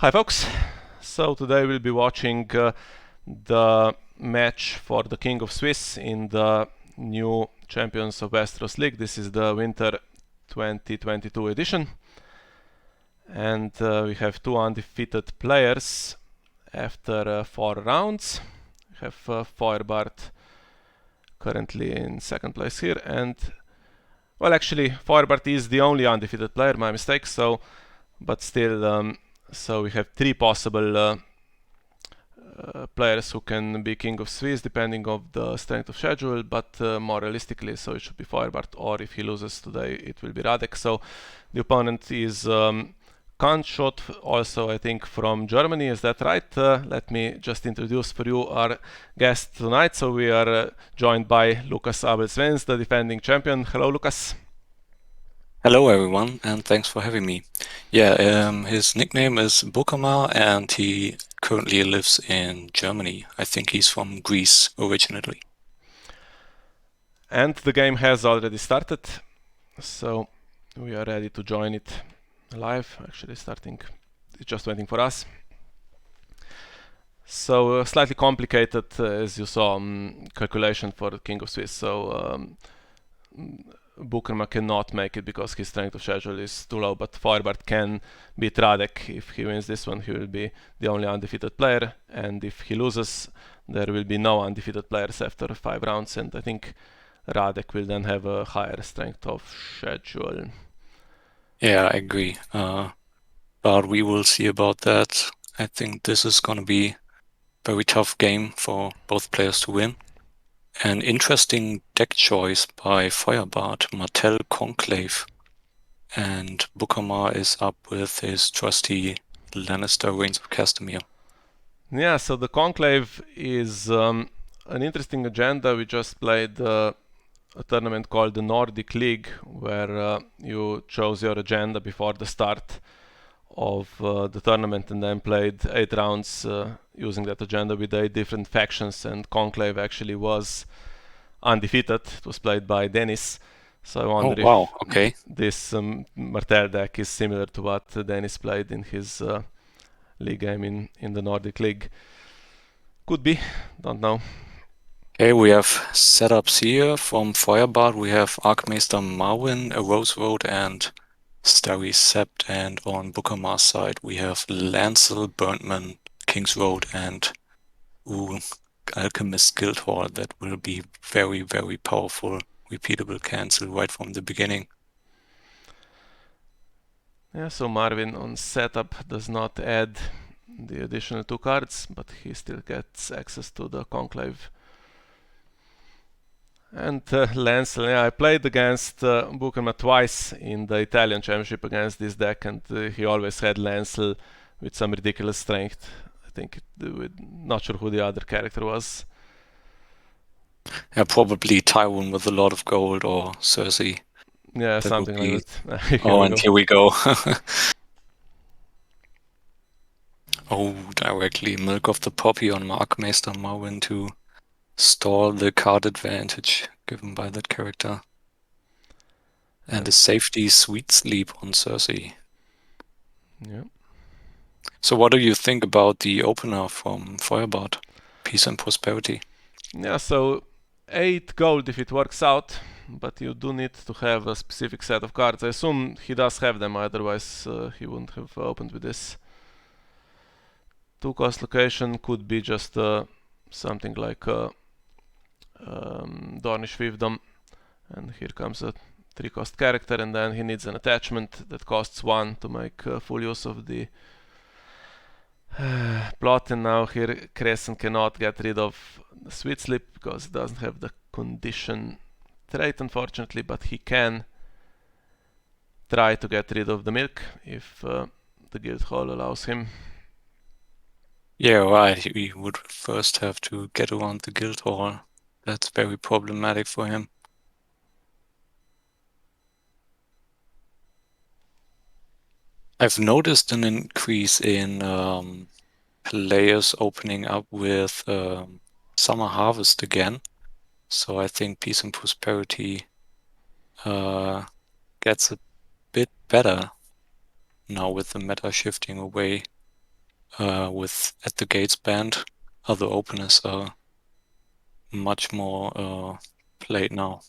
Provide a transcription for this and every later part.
Hi folks, so today we'll be watching the match for the King of Swiss in the new Champions of Westeros League. This is the Winter 2022 edition, and we have two undefeated players after 4 rounds. We have Feuerbart currently in second place here, and well, actually Feuerbart is the only undefeated player, my mistake, but still, so we have three possible players who can be King of Swiss depending on the strength of schedule, but more realistically, so it should be Feuerbart, or if he loses today, it will be Radek. So the opponent is kantzsot, also I think from Germany. Is that right? Let me just introduce for you our guest tonight. So we are joined by Lukas Abels-Vehns, the defending champion. Hello, Lukas. Hello everyone, and thanks for having me. His nickname is Bukama, and he currently lives in Germany. I think he's from Greece originally. And the game has already started, so we are ready to join it live. Actually starting, it's just waiting for us. So slightly complicated, as you saw, calculation for King of Swiss. So Bukerma cannot make it because his strength of schedule is too low, but Feuerbart can beat Radek. If he wins this one, he will be the only undefeated player, and if he loses, there will be no undefeated players after 5 rounds, and I think Radek will then have a higher strength of schedule. Yeah, I agree. But we will see about that. I think this is going to be a very tough game for both players to win. An interesting deck choice by Feuerbart, Martell Conclave. And Bukama is up with his trusty Lannister Rains of Castamere. Yeah, so the Conclave is an interesting agenda. We just played a tournament called the Nordic League, where you chose your agenda before the start of the tournament and then played 8 rounds using that agenda with 8 different factions, and Conclave actually was undefeated. It was played by Dennis. So I wonder wow, if okay. this Martell deck is similar to what Dennis played in his league game in the Nordic League. Could be, don't know. Okay, we have setups here from Feuerbart. We have Archmaester Marwyn, a Rose Road, and Starry Sept. And on Bukama's side, we have Lancel, Burntman, King's Road, and Alchemist Guildhall. That will be very, very powerful, repeatable cancel right from the beginning. Yeah, so Marvin on setup does not add the additional 2 cards, but he still gets access to the Conclave. And Lancel, yeah, I played against Bukerma twice in the Italian Championship against this deck, and he always had Lancel with some ridiculous strength. I think, not sure who the other character was. Yeah, probably Tywin with a lot of gold, or Cersei. Yeah, That something would be... like that. Here Oh, we and go. here we go. Oh, directly Milk of the Poppy on Archmaester Marwyn to stall the card advantage given by that character. And a safety Sweet Sleep on Cersei. Yeah. So what do you think about the opener from Feuerbart? Peace and Prosperity. Yeah, so 8 gold if it works out, but you do need to have a specific set of cards. I assume he does have them, otherwise he wouldn't have opened with this. 2-cost location could be just something like Dornish Fiefdom, and here comes a 3-cost character, and then he needs an attachment that costs 1 to make full use of the plot, and now here Crescent cannot get rid of the Sweet Sleep because it doesn't have the condition trait, unfortunately, but he can try to get rid of the milk if the Guildhall allows him. Yeah, right. We would first have to get around the Guildhall. That's very problematic for him. I've noticed an increase in players opening up with Summer Harvest again. So I think Peace and Prosperity gets a bit better now with the meta shifting away with At the Gates banned, other openers are much more played now.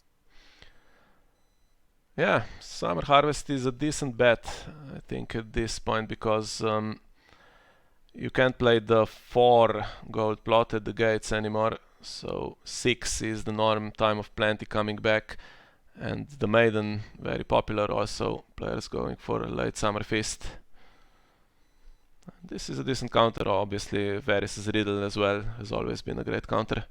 Yeah, Summer Harvest is a decent bet, I think, at this point, because you can't play the 4 gold plot at the gates anymore, so 6 is the norm, Time of Plenty coming back, and the Maiden, very popular also, players going for a late summer feast. This is a decent counter, obviously. Varys' Riddle as well has always been a great counter.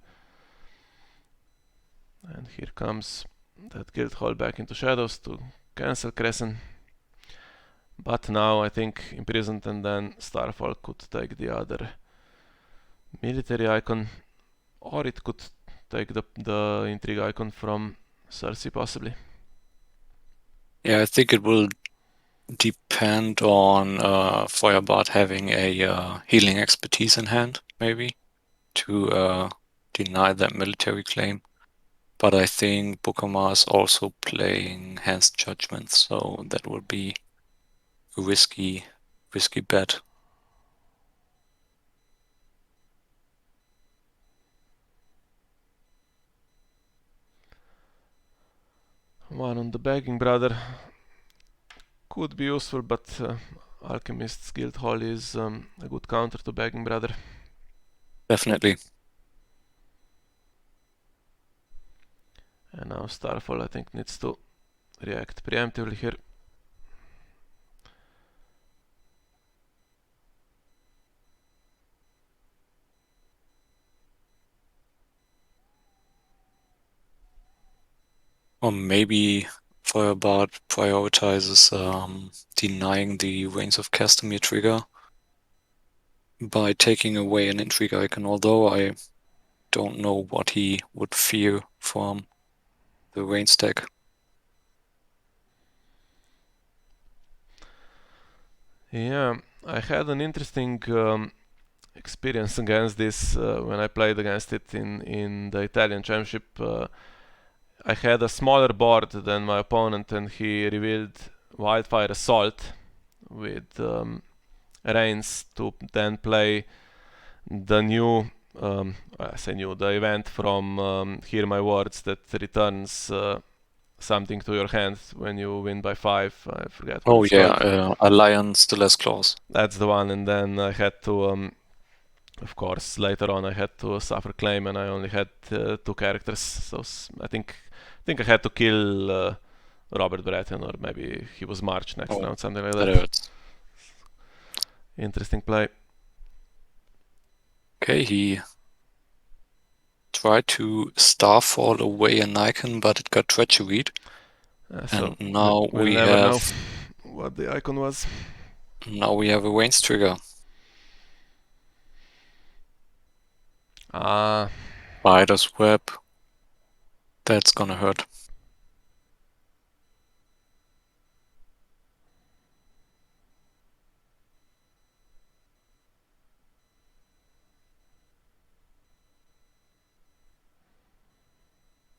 And here comes that Guildhall back into shadows to cancel Crescent. But now I think Imprisoned and then Starfall could take the other military icon, or it could take the intrigue icon from Cersei possibly. Yeah, I think it will depend on Feuerbart having a healing expertise in hand, maybe, to deny that military claim. But I think Bukama is also playing Hans Judgment, so that will be a risky bet. One on the Begging Brother could be useful, but Alchemist's Guildhall is a good counter to Begging Brother. Definitely. And now Starfall I think needs to react preemptively here. Or maybe Feuerbart prioritizes denying the Rains of Castamere trigger by taking away an intrigue icon, although I don't know what he would fear from the Rains deck. Yeah, I had an interesting experience against this when I played against it in the Italian Championship. I had a smaller board than my opponent, and he revealed Wildfire Assault with Rains to then play the new, I say new, the event from Hear My Words that returns something to your hand when you win by 5. I forget what Oh it's yeah, called. Alliance the Last Clause. That's the one, and then I had to, of course, later on I had to suffer claim, and I only had 2 characters. So I think I had to kill Robert Baratheon, or maybe he was March next Oh, round, something like that that. hurts. Interesting play. Okay, he tried to Starfall away an icon, but it got treacheryed. So And now we'll we never know have what the icon was. a Rains trigger. Spider's Web. That's gonna hurt.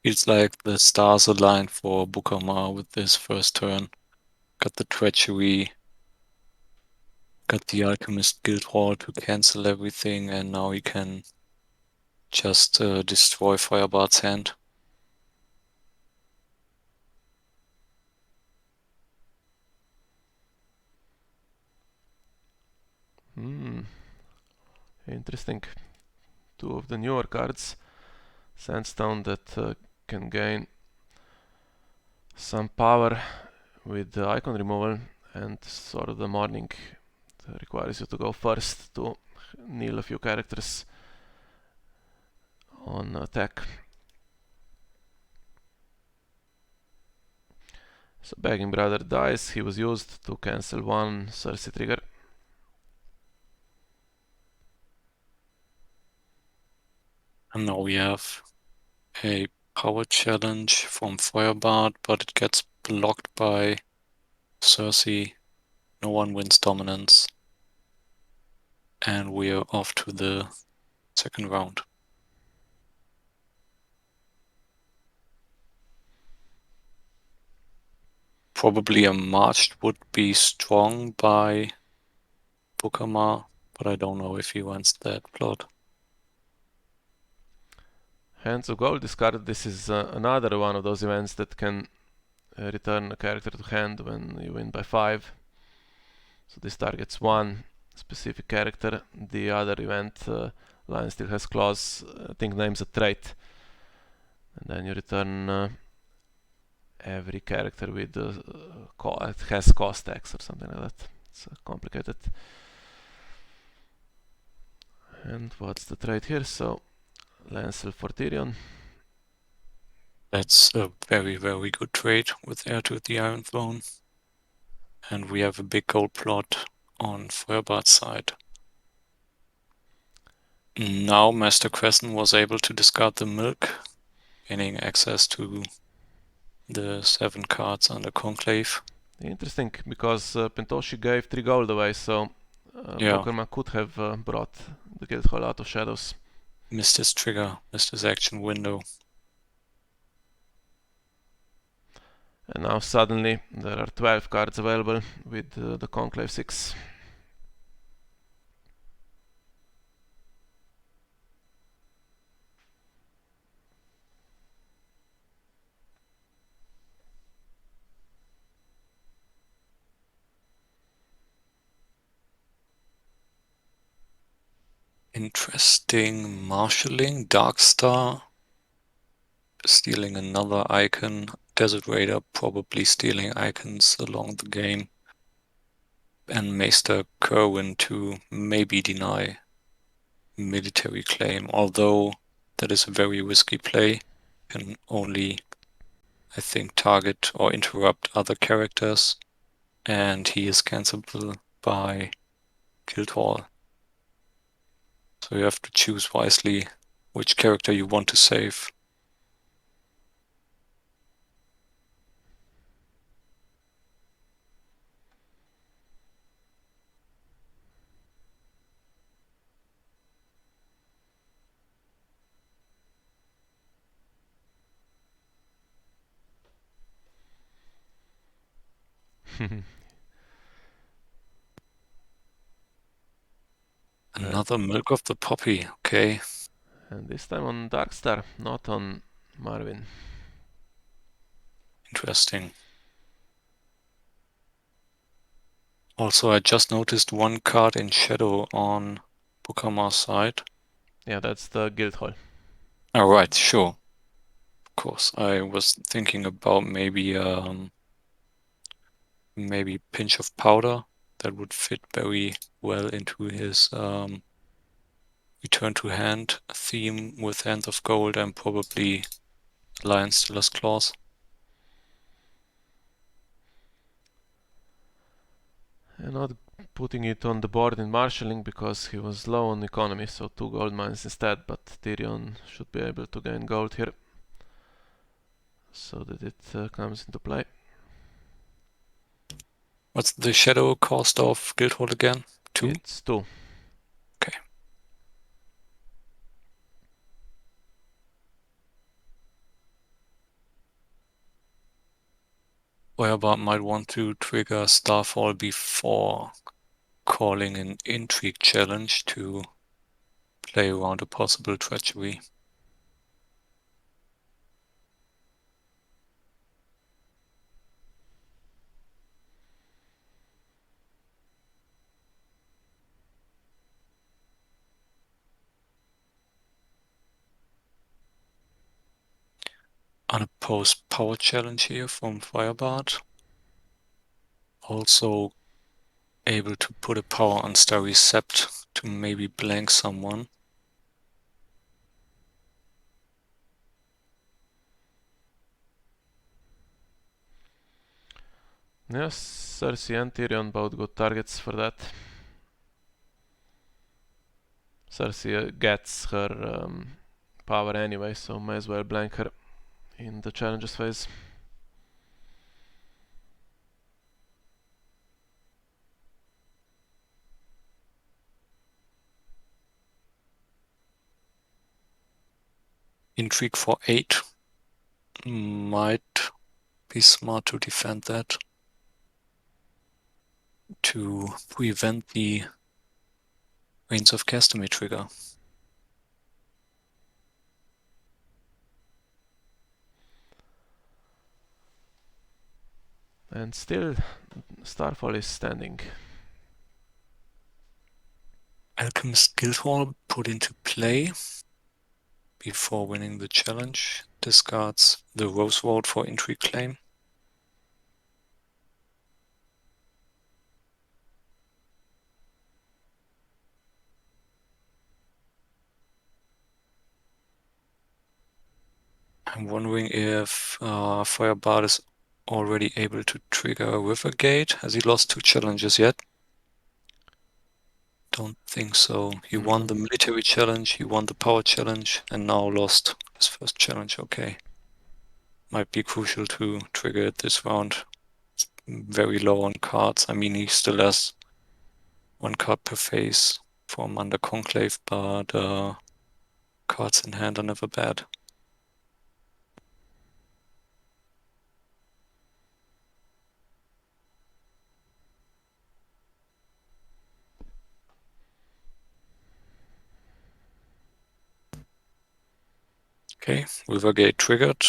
Feels like the stars aligned for Bukama with this first turn. Got the treachery, got the Alchemist Guildhall to cancel everything, and now he can just destroy Feuerbart's hand. Interesting. 2 of the newer cards. Sandstone that can gain some power with the icon removal, and Sword of the Morning requires you to go first to kneel a few characters on attack. So Begging Brother dies. He was used to cancel 1 Cersei trigger. And now we have a power challenge from Feuerbart, but it gets blocked by Cersei. No one wins dominance. And we are off to the second round. Probably a March would be strong by Bukama, but I don't know if he wants that plot. Hands of Gold discarded. This is another one of those events that can return a character to hand when you win by 5. So this targets one specific character. The other event, Lion still has claws, I think names a trait. And then you return every character with it has cost X or something like that. It's complicated. And what's the trait here? So Lancel for Tyrion. That's a very, very good trade with Heir to the Iron Throne. And we have a big gold plot on Feuerbart's side. Now Master Crescent was able to discard the milk, gaining access to the 7 cards under Conclave. Interesting, because Pentoshi gave 3 gold away, so Yeah. Bokerman could have brought the Guildhall out of shadows. Missed his trigger, missed his action window. And now suddenly there are 12 cards available with the Conclave 6. Interesting marshalling, Darkstar stealing another icon, Desert Raider probably stealing icons along the game, and Maester Kerwin to maybe deny military claim, although that is a very risky play, can only, I think, target or interrupt other characters, and he is cancelable by Guildhall. So you have to choose wisely which character you want to save. Another Milk of the Poppy, okay. And this time on Darkstar, not on Marvin. Interesting. Also, I just noticed one card in shadow on Bukama's side. Yeah, that's the Guildhall. Oh, right, sure. Of course, I was thinking about maybe Pinch of Powder. That would fit very well into his Return to Hand theme with Hands of Gold and probably Lion Stiller's Claws. And not putting it on the board in marshalling because he was low on economy, so 2 gold mines instead, but Tyrion should be able to gain gold here so that it comes into play. What's the shadow cost of Guildhall again? 2? It's 2. Okay. Feuerbart might want to trigger Starfall before calling an Intrigue challenge to play around a possible treachery. Unopposed power challenge here from Feuerbart. Also able to put a power on Starry Sept to maybe blank someone. Yes, Cersei and Tyrion both good targets for that. Cersei gets her power anyway, so may as well blank her in the challenges phase. Intrigue for 8 might be smart to defend that, to prevent the Rains of Castamere trigger. And still, Starfall is standing. Alchemist Guildhall put into play before winning the challenge. Discards the Rose Vote for Intrigue Claim. I'm wondering if Feuerbart is already able to trigger a River Gate. Has he lost 2 challenges yet? Don't think so. He won the military challenge, he won the power challenge, and now lost his first challenge. Okay. Might be crucial to trigger it this round. It's very low on cards. I mean, he still has 1 card per phase from under Conclave, but cards in hand are never bad. Okay, Rivergate triggered,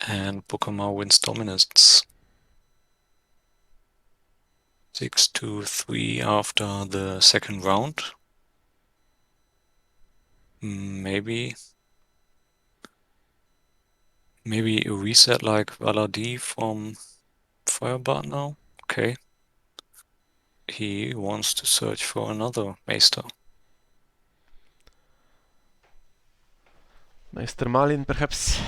and Bukama wins dominance. 6-3 after the second round. Maybe a reset like Valadi from Feuerbart now? Okay. He wants to search for another Maester. Meister Malin, perhaps?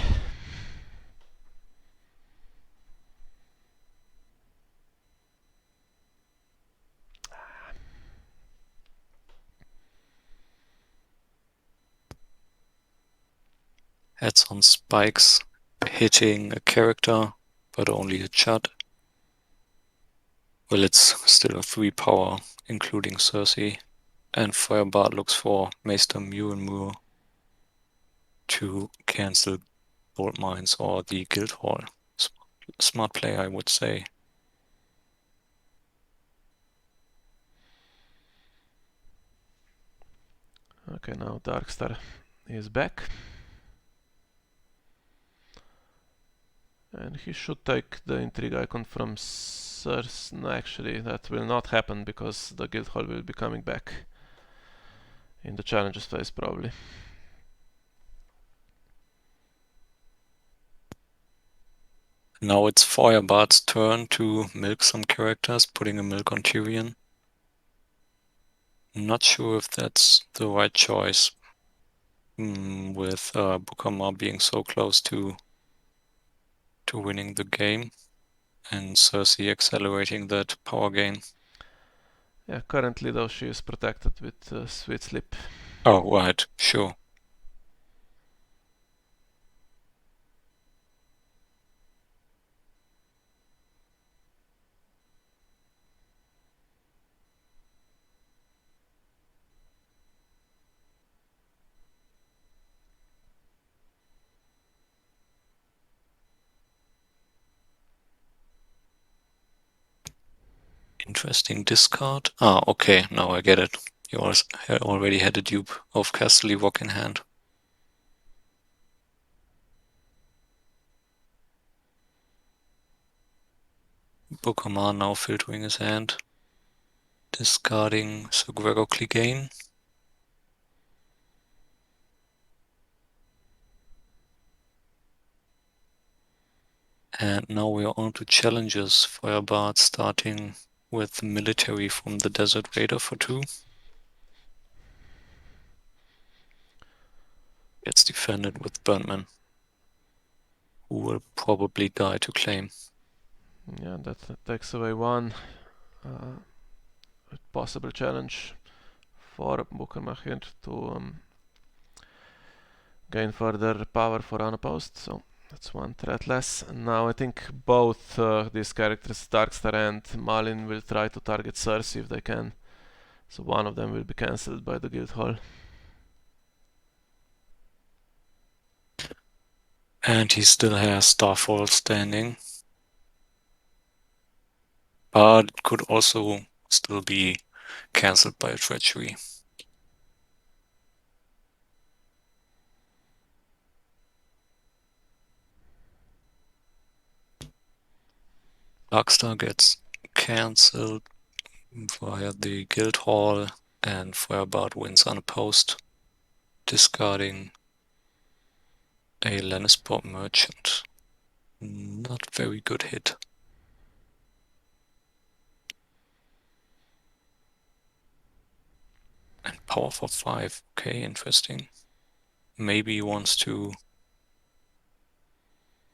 Heads on spikes, hitting a character, but only a Chud. Well, it's still a 3 power, including Cersei. And Feuerbart looks for Maester Muir to cancel gold mines or the Guildhall. Smart play, I would say. Okay, now Darkstar is back. And he should take the intrigue icon from Cersei. No, actually, that will not happen because the Guildhall will be coming back in the challenges phase, probably. Now it's Feuerbart's turn to milk some characters, putting a milk on Tyrion. Not sure if that's the right choice, with Bukama being so close to winning the game and Cersei accelerating that power gain. Yeah, currently though she is protected with Sweet Sleep. Oh, right, sure. Interesting discard. Ah, okay, now I get it. You already had a dupe of Castle Rock in hand. Bukama now filtering his hand. Discarding Sir Gregor Clegane. And now we are on to challenges. Feuerbart starting with military from the Desert Raider for 2. Gets defended with Burntman, who will probably die to claim. Yeah, that takes away one possible challenge for Buchermacher to gain further power for unopposed, so that's one threat less. And now I think both these characters, Darkstar and Malin, will try to target Cersei if they can. So one of them will be cancelled by the Guildhall. And he still has Starfall standing. But it could also still be cancelled by a treachery. Darkstar gets cancelled via the guild hall, and Feuerbart wins unopposed, discarding a Lannister merchant. Not very good hit. And power for 5. Okay, interesting. Maybe he wants to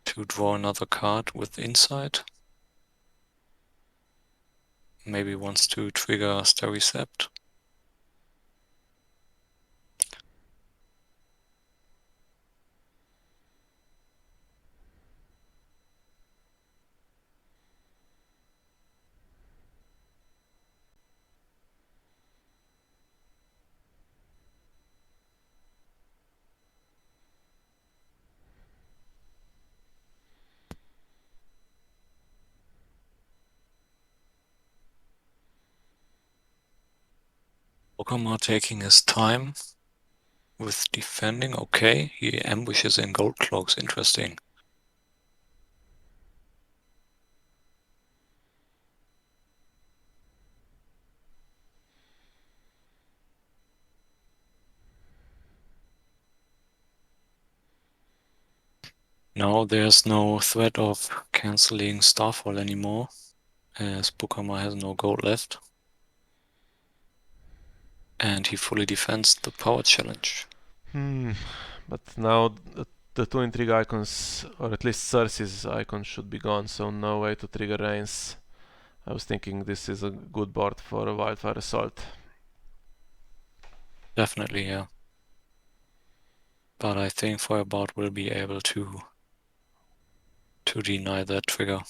draw another card with insight. Maybe wants to trigger Starry Sept. Okama taking his time with defending. Okay, he ambushes in gold cloaks. Interesting. Now there's no threat of cancelling Starfall anymore, as Bukama has no gold left. And he fully defends the power challenge. But now the two intrigue icons, or at least Cersei's icon, should be gone, so no way to trigger Rains. I was thinking this is a good board for a Wildfire Assault. Definitely, yeah. But I think Feuerbart will be able to deny that trigger.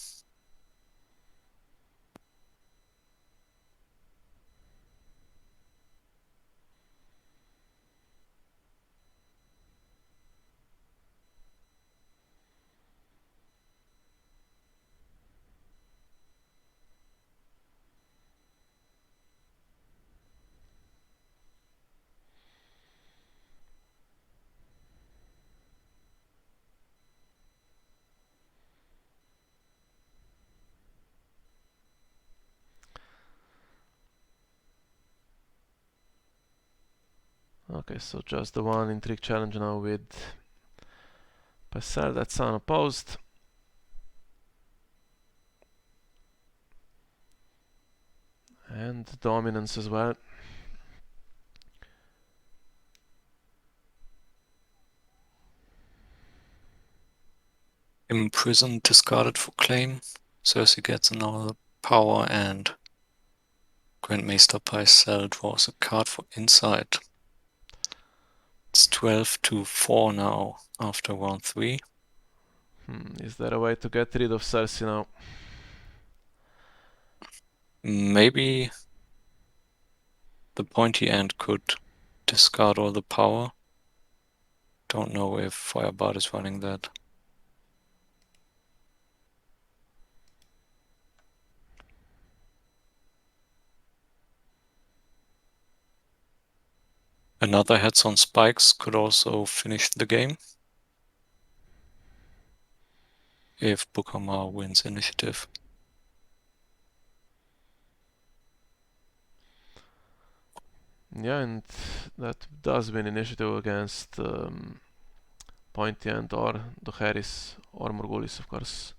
Okay, so just the one intrigue challenge now with Passel, that's unopposed. And dominance as well. Imprisoned, discarded for claim. Cersei gets another power, and Grandmaster Pycelle draws a card for insight. It's 12-4 now after round 3. Is there a way to get rid of Cersei now? Maybe the pointy end could discard all the power. Don't know if Feuerbart is running that. Another Heads on Spikes could also finish the game if Bukama wins initiative. Yeah, and that does win initiative against Pointy End or the Harris or Morgulis, of course.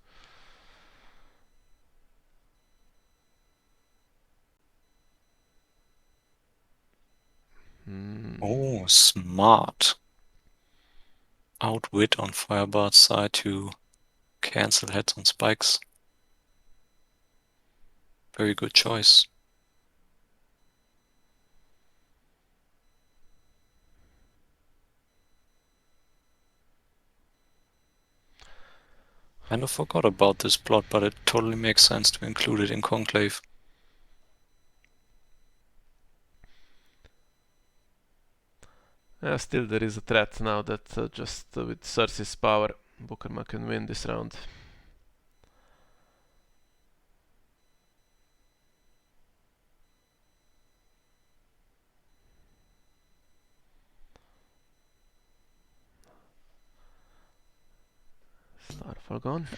Oh, smart. Outwit on Feuerbart's side to cancel Heads on Spikes. Very good choice. Kind of forgot about this plot, but it totally makes sense to include it in Conclave. Still there is a threat now that just with Cersei's power, Bukama can win this round. Starfall gone.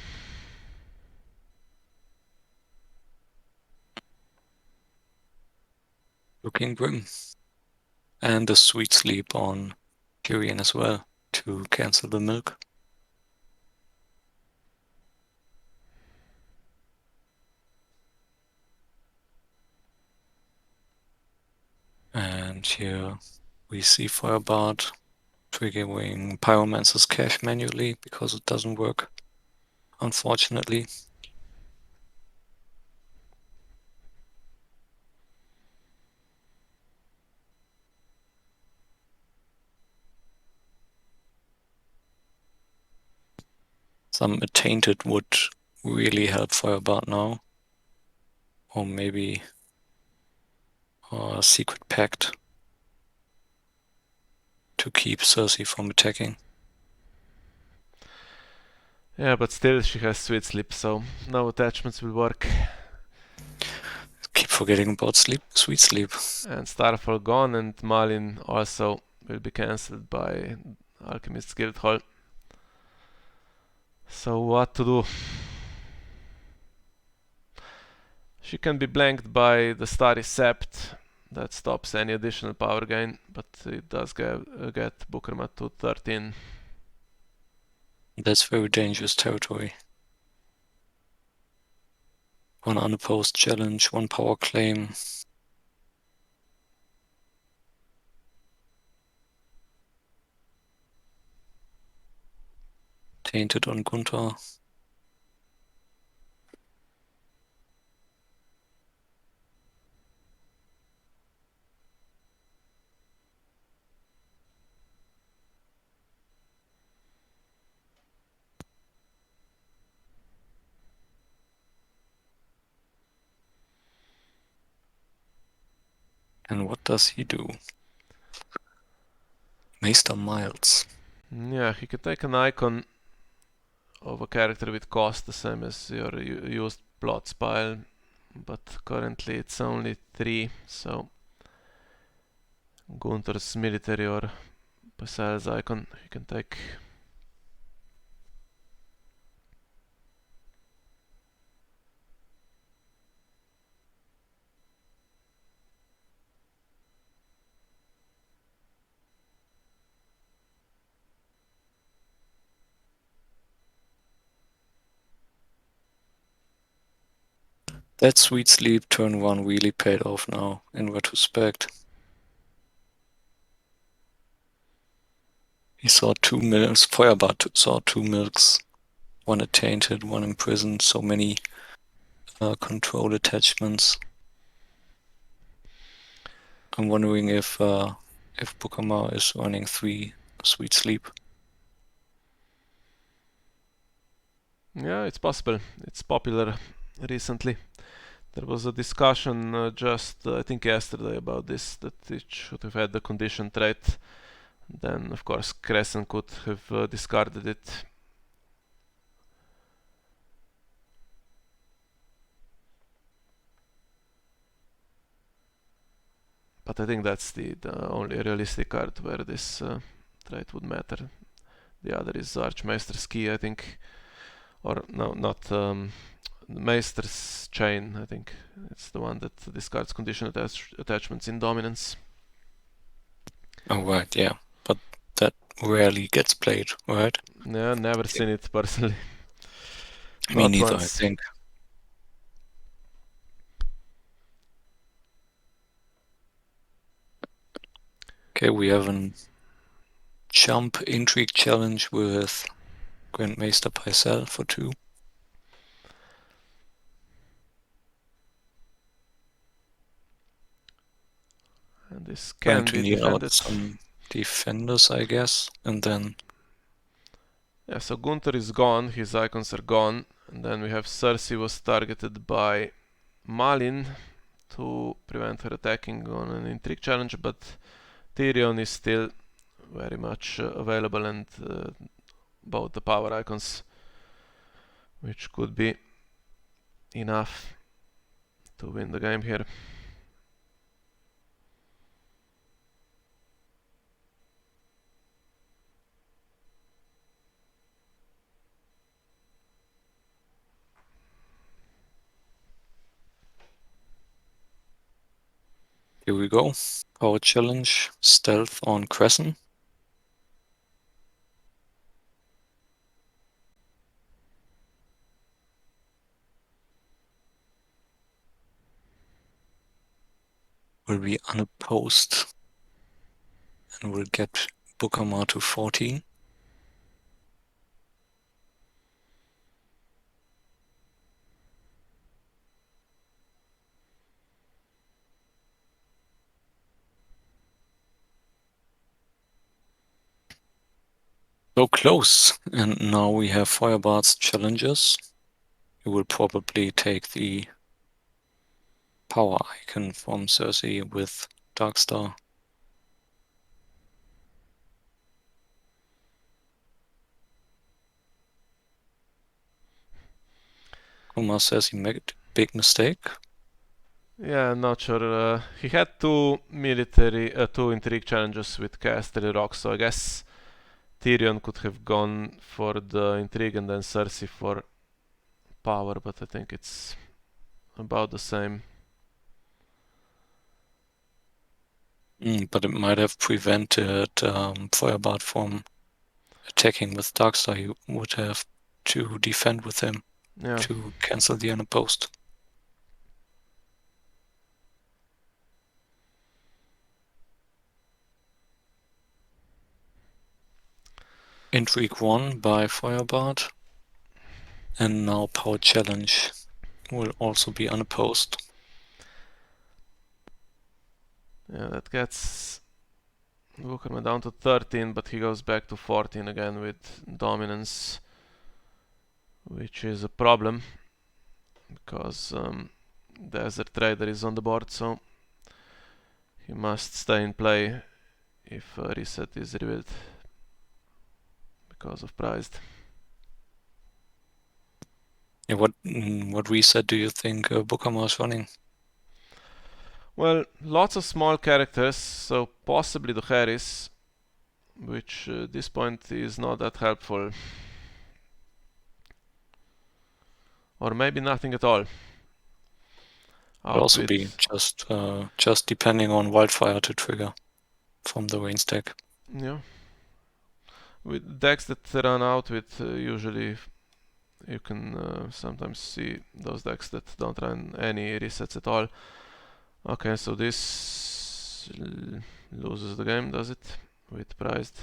Looking grim. And a sweet sleep on Tyrion as well to cancel the milk. And here we see Feuerbart triggering Pyromancer's cache manually because it doesn't work, unfortunately. Some Attainted would really help Feuerbart now. Or maybe a Secret Pact to keep Cersei from attacking. Yeah, but still she has sweet sleep, so no attachments will work. Keep forgetting about sweet sleep. And Starfall gone, and Malin also will be cancelled by Alchemist's Guildhall. So what to do? She can be blanked by the Starry Sept. That stops any additional power gain, but it does get Bukermat to 13. That's very dangerous territory. One unopposed challenge, one power claim. Tainted on Gunther. And what does he do? Maester Miles. Yeah, he could take an icon of a character with cost the same as your used plots pile, but currently it's only 3, so Gunther's military or Pacel's icon he can take. That sweet sleep turn 1 really paid off now, in retrospect. He saw 2 milks, Feuerbart saw 2 milks, one attainted, one imprisoned, so many control attachments. I'm wondering if Bukamar is running 3 sweet sleep. Yeah, it's possible. It's popular recently. There was a discussion just I think yesterday about this, that it should have had the condition trait. Then of course Crescent could have discarded it. But I think that's the only realistic card where this trait would matter. The other is Archmeister's Key, I think. Or no, not Meister's Chain, I think. It's the one that discards condition attachments in Dominance. Oh, right, yeah. But that rarely gets played, right? Yeah, never seen it personally. Me Not neither, once. I think. Okay, we have a jump intrigue challenge with Grandmaster Paisel for 2. And this Trying can to be kneel out defended. some defenders, I guess, and then Yeah, so Gunther is gone, his icons are gone. And then we have Cersei was targeted by Malin to prevent her attacking on an intrigue challenge, but Tyrion is still very much available, and both the power icons, which could be enough to win the game here. Here we go. Power challenge, stealth on Crescent. Will be unopposed and will get Bukama to 14. So close. And now we have Feuerbart's challenges. He will probably take the power icon from Cersei with Darkstar. Kumar says he made a big mistake. Yeah, I'm not sure. He had two intrigue challenges with Casterly Rock, so I guess Tyrion could have gone for the intrigue and then Cersei for power, but I think it's about the same. But it might have prevented Feuerbart from attacking with Darkstar. He would have to defend with him to cancel the unopposed. Intrigue 1 by Feuerbart. And now Power Challenge will also be unopposed. Yeah, that gets Wookerman down to 13, but he goes back to 14 again with dominance, which is a problem because Desert Trader is on the board, so he must stay in play if a reset is revealed because of prized. Yeah, what reset do you think Bukama is running? Well, lots of small characters, so possibly the Harris, which at this point is not that helpful. Or maybe nothing at all. Could also be just depending on Wildfire to trigger from the Rains deck. Yeah. With decks that run out with usually you can sometimes see those decks that don't run any resets at all. Okay, so this loses the game, does it? With prized.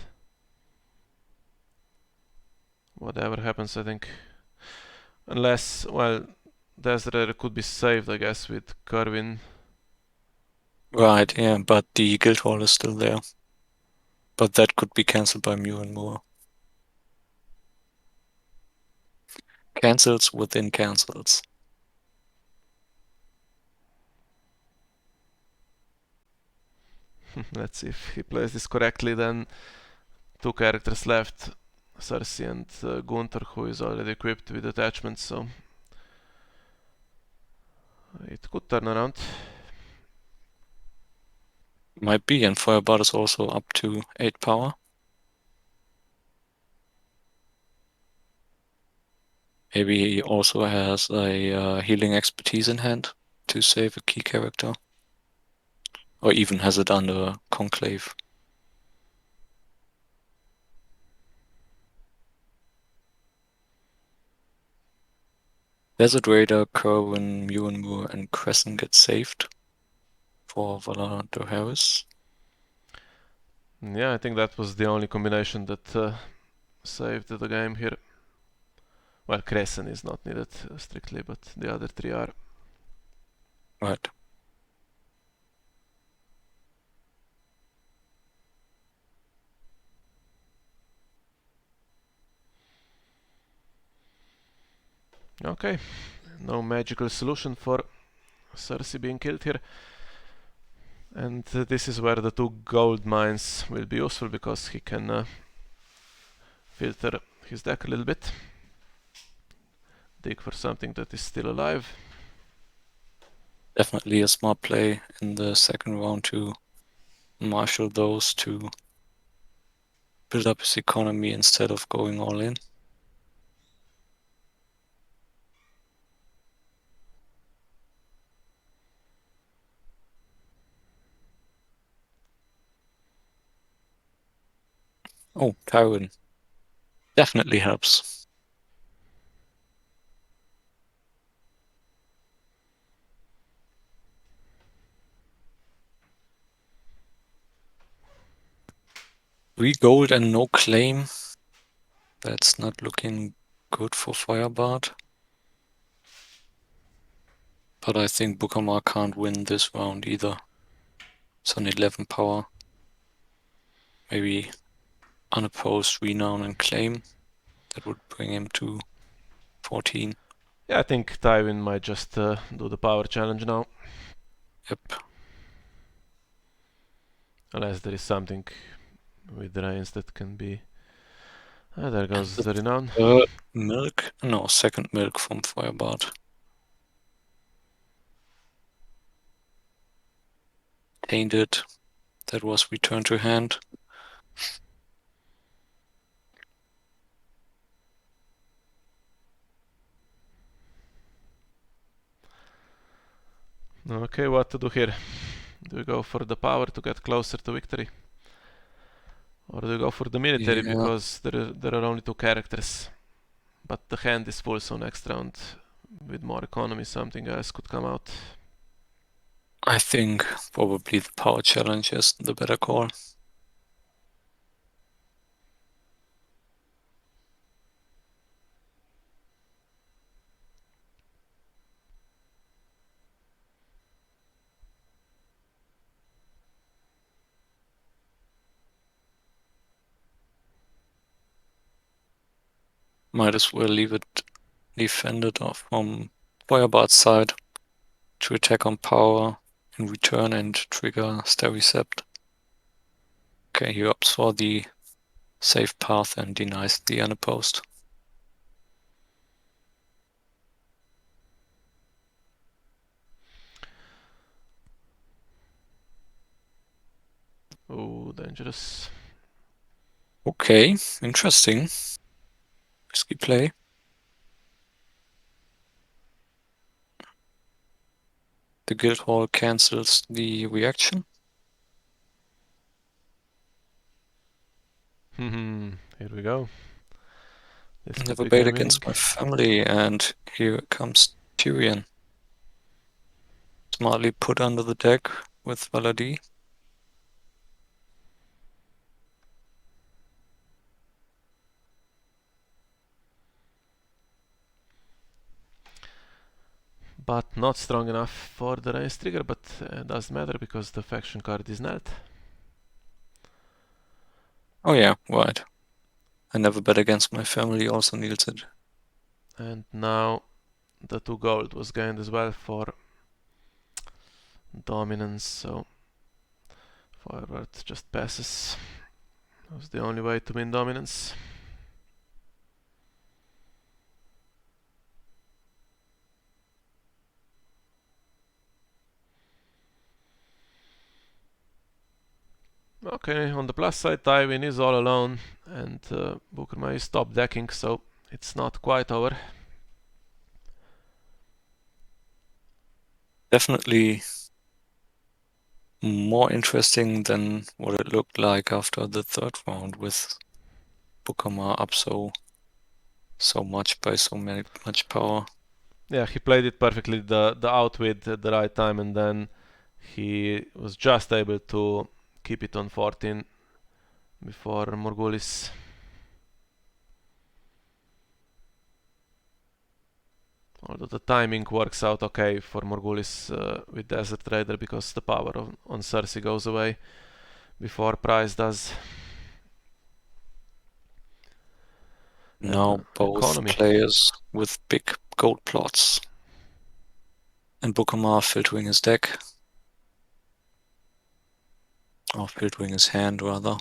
Whatever happens, I think. Unless, well, Desert could be saved, I guess, with Kerwin. Right, yeah, but the guild hall is still there. But that could be cancelled by Mew and Moore. Cancels within cancels. Let's see if he plays this correctly. Then two characters left, Cersei and Gunther, who is already equipped with attachments, so it could turn around. Might be, and Feuerbart is also up to 8 power. Maybe he also has a healing expertise in hand to save a key character. Or even has it under Conclave. Desert Raider, Kerwin, Mew and Moore, and Crescent get saved for Valar Dohaeris. Yeah, I think that was the only combination that saved the game here. Well, Crescent is not needed strictly, but the other three are. Right. Okay, no magical solution for Cersei being killed here. And this is where the two gold mines will be useful because he can filter his deck a little bit. Dig for something that is still alive. Definitely a smart play in the second round to marshal those to build up his economy instead of going all in. Oh, Tywin. Definitely helps. Three gold and no claim. That's not looking good for Feuerbart. But I think Bukamar can't win this round either. It's on 11 power. Maybe unopposed, renown, and claim. That would bring him to 14. Yeah, I think Tywin might just do the power challenge now. Yep. Unless there is something with the Rains that can be... there goes the renown. Milk? No, second milk from Feuerbart. Tainted. That was returned to hand. Okay, what to do here? Do we go for the power to get closer to victory? Or do we go for the military because there are only two characters? But the hand is full, so next round with more economy something else could come out. I think probably the power challenge is the better call. Might as well leave it defended off from Feuerbart's side to attack on power in return and trigger Staricept. Okay, he opts for the safe path and denies the unopposed. Oh, dangerous. Okay, interesting. Risky play. The Guildhall cancels the reaction. Here we go. This could Never be bait game winning. against my family, and here comes Tyrion. Smartly put under the deck with Valadi. But not strong enough for the Rains trigger, but doesn't matter because the faction card is knelt. Oh yeah, right. I never bet against my family, also kneels it. And now the 2 gold was gained as well for dominance, so Feuerbart just passes. That was the only way to win dominance. Okay, on the plus side, Tywin is all alone and Bukarma is top decking, so it's not quite over. Definitely more interesting than what it looked like after the third round with Bukamar up so much by much power. Yeah, he played it perfectly, the outwit at the right time, and then he was just able to keep it on 14 before Morghulis. Although the timing works out okay for Morghulis with Desert Raider because the power on Cersei goes away before Price does. Now both economy. players with big gold plots. And Bukamar filtering his deck. Or filtering his hand, rather.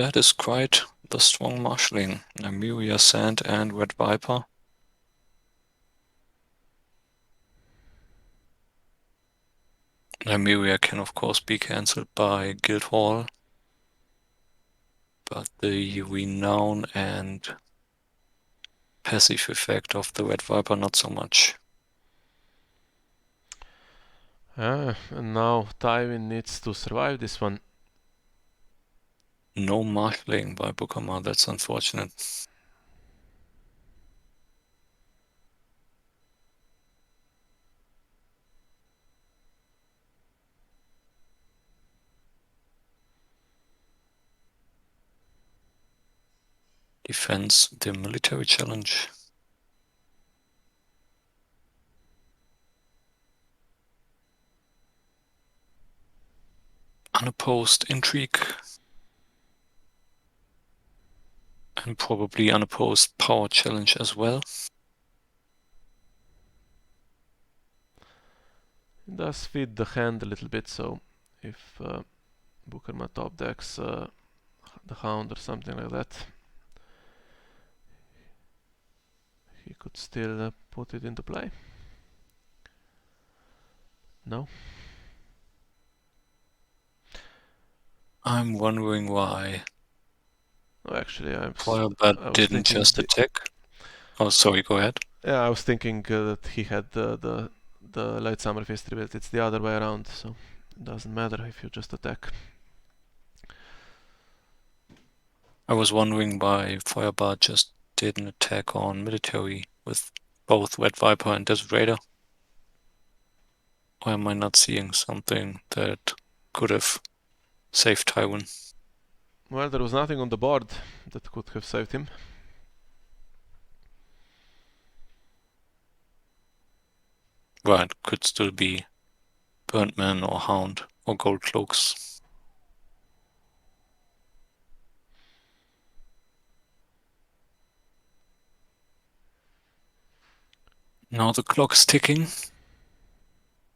That is quite the strong marshalling. Nymeria, Sand, and Red Viper. Nymeria can of course be cancelled by Guildhall, but the renown and passive effect of the Red Viper not so much. And now Tywin needs to survive this one. No marshalling by Bukama, that's unfortunate. Defends the military challenge. Unopposed intrigue. And probably unopposed power challenge as well. It does feed the hand a little bit, so if Bookerma top decks the Hound or something like that, he could still put it into play. No? I'm wondering why Oh, actually, I was Feuerbart didn't thinking just attack. Oh, sorry, go ahead. yeah, I was thinking that he had the Light Summer Fist rebuilt. It's the other way around, so it doesn't matter if you just attack. I was wondering why Feuerbart just didn't attack on military with both Red Viper and Desert Raider. Why am I not seeing something that could have saved Tywin? Well, there was nothing on the board that could have saved him. Well, it could still be Burnt Man or Hound or Gold Cloaks. Now the clock is ticking.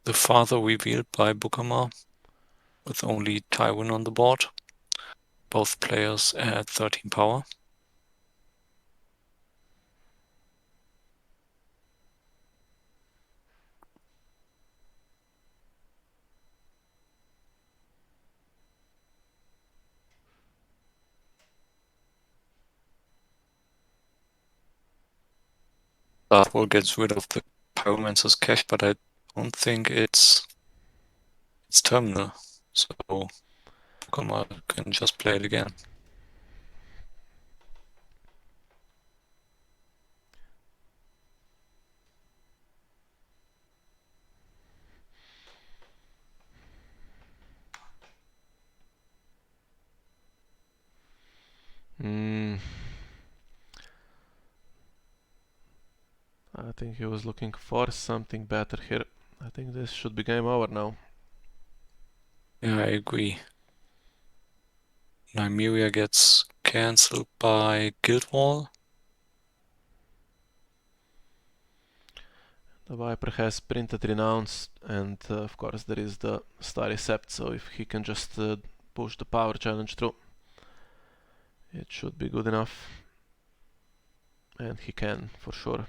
The father revealed by Bukama with only Tywin on the board. Both players at 13 power. Darthwall gets rid of the Pyromancer's cache, but I don't think it's terminal. So Bukama can just play it again. I think he was looking for something better here. I think this should be game over now. Yeah, I agree. Nymeria gets cancelled by Guildhall. The Viper has printed Renounce, and of course there is the Starry Sept, so if he can just push the power challenge through, it should be good enough. And he can, for sure.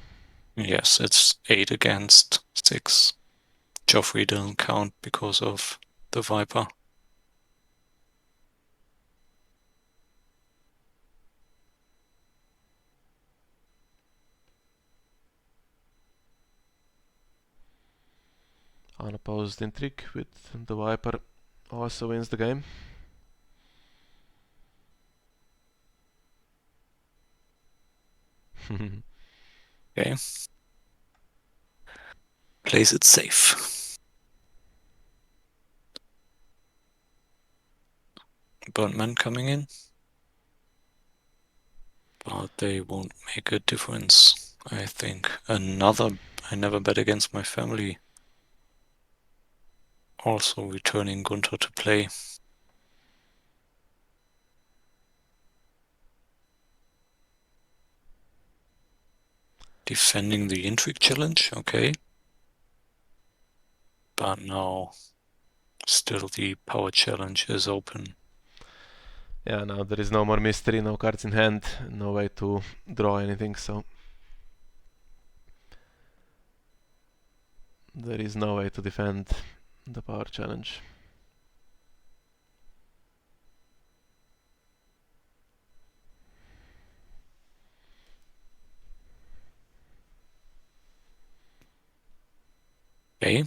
Yes, it's 8 against 6. Joffrey doesn't count because of the Viper. Unopposed intrigue with the Viper also wins the game. Okay. Plays it safe. Burnt Man coming in. But they won't make a difference, I think. I never bet against my family. Also returning Gunther to play. Defending the intrigue challenge, okay. But now still the power challenge is open. Yeah, now there is no more mystery, no cards in hand, no way to draw anything, so there is no way to defend the power challenge. Okay,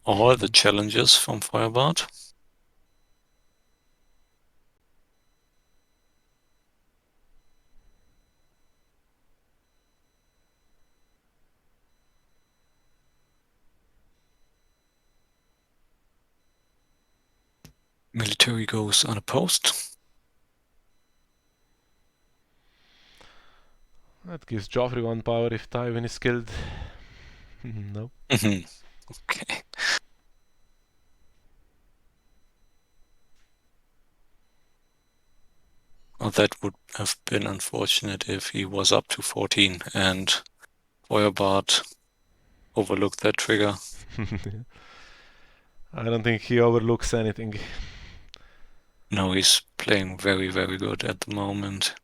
all the challenges from Feuerbart. Military goes unopposed. That gives Joffrey 1 power if Tywin is killed. No. Okay. Well, that would have been unfortunate if he was up to 14 and Feuerbart overlooked that trigger. I don't think he overlooks anything. No, he's playing very, very good at the moment.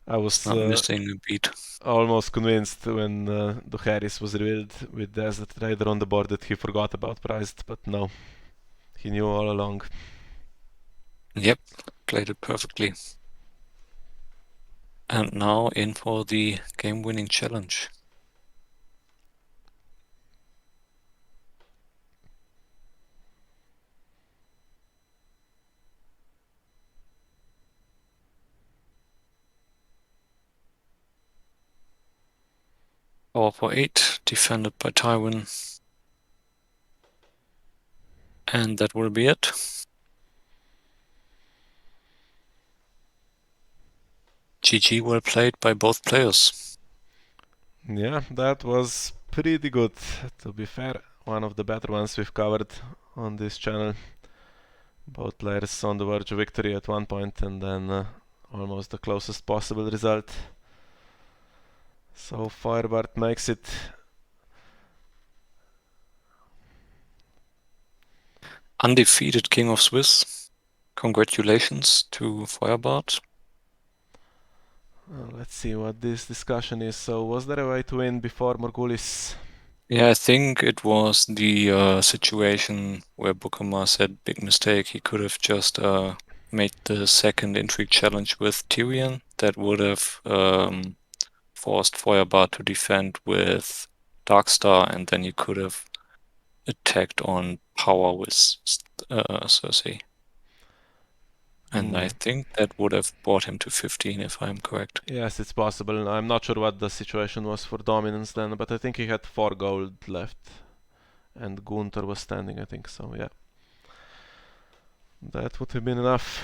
I He's was not missing a beat. almost convinced when the Harris was revealed with Desert Raider on the board that he forgot about Prized, but no. He knew all along. Yep, played it perfectly. And now in for the game-winning challenge. Power for 8, defended by Tywin. And that will be it. GG, well played by both players. Yeah, that was pretty good, to be fair. One of the better ones we've covered on this channel. Both players on the verge of victory at one point and then almost the closest possible result. So Feuerbart makes it. Undefeated King of Swiss. Congratulations to Feuerbart. Let's see what this discussion is. So was there a way to win before Morgulis? Yeah, I think it was the situation where Bukama said big mistake. He could have just made the second intrigue challenge with Tyrion. That would have forced Feuerbart to defend with Darkstar, and then he could have attacked on power with Cersei. And I think that would have brought him to 15, if I'm correct. Yes, it's possible. I'm not sure what the situation was for dominance then, but I think he had 4 gold left. And Gunther was standing, I think, so yeah. That would have been enough.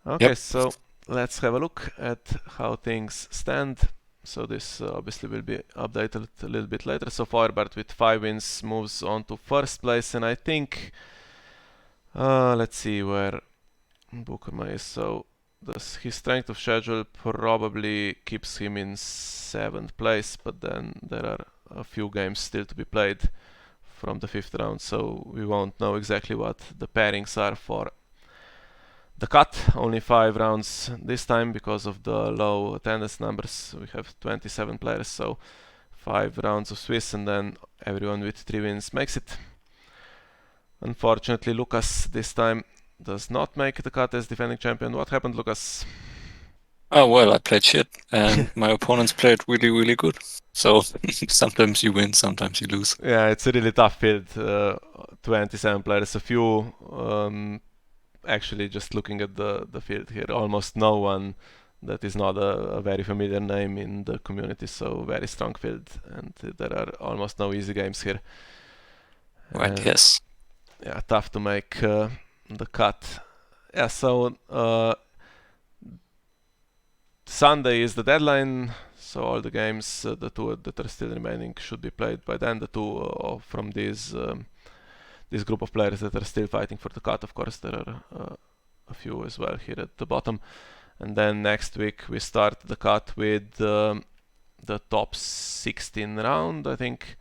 Okay, Yep. so let's have a look at how things stand. So this obviously will be updated a little bit later. So Feuerbart with 5 wins moves on to first place, and I think let's see where Bukama is. So his strength of schedule probably keeps him in 7th place, but then there are a few games still to be played from the 5th round, so we won't know exactly what the pairings are for the cut. Only 5 rounds this time because of the low attendance numbers. We have 27 players, so 5 rounds of Swiss and then everyone with 3 wins makes it. Unfortunately, Lukas this time does not make the cut as defending champion. What happened, Lukas? Oh, well, I played shit, and my opponents played really, really good. So sometimes you win, sometimes you lose. Yeah, it's a really tough field. 27 players. A few, actually, just looking at the field here, almost no one that is not a very familiar name in the community. So very strong field, and there are almost no easy games here. Right, yes. Yeah, tough to make the cut. Yeah, so Sunday is the deadline, so all the games, the 2 that are still remaining, should be played by then. The 2 from this group of players that are still fighting for the cut. Of course, there are a few as well here at the bottom. And then next week we start the cut with the top 16 round, I think,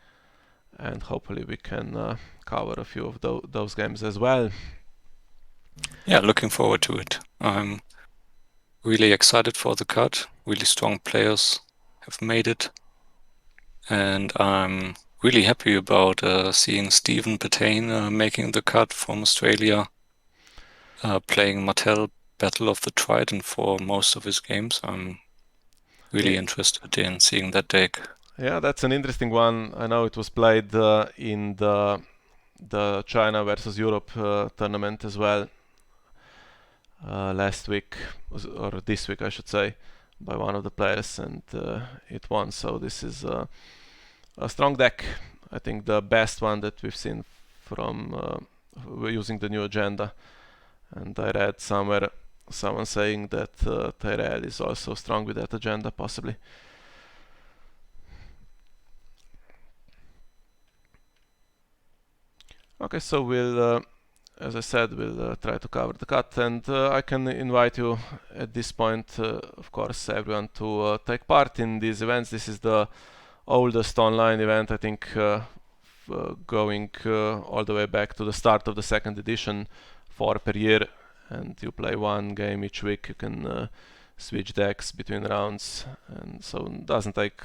and hopefully we can cover a few of those games as well. Yeah, looking forward to it. I'm really excited for the cut. Really strong players have made it. And I'm really happy about seeing Stephen Patane making the cut from Australia, playing Martell Battle of the Trident for most of his games. I'm really interested in seeing that deck. Yeah, that's an interesting one. I know it was played in the China versus Europe tournament as well last week, or this week I should say, by one of the players, and it won. So this is a strong deck. I think the best one that we've seen from using the new agenda. And I read somewhere someone saying that Tyrell is also strong with that agenda, possibly. Okay, so we'll, as I said, we'll try to cover the cut, and I can invite you at this point, of course, everyone to take part in these events. This is the oldest online event, I think, going all the way back to the start of the second edition, 4 per year, and you play one game each week. You can switch decks between rounds, and so it doesn't take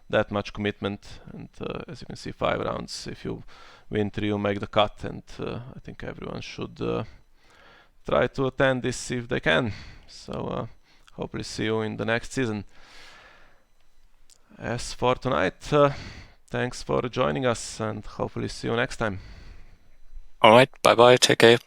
that much commitment. And as you can see, 5 rounds. If you win 3, you make the cut, and I think everyone should try to attend this if they can. So hopefully see you in the next season. As for tonight, thanks for joining us, and hopefully see you next time. All right, bye bye, take care.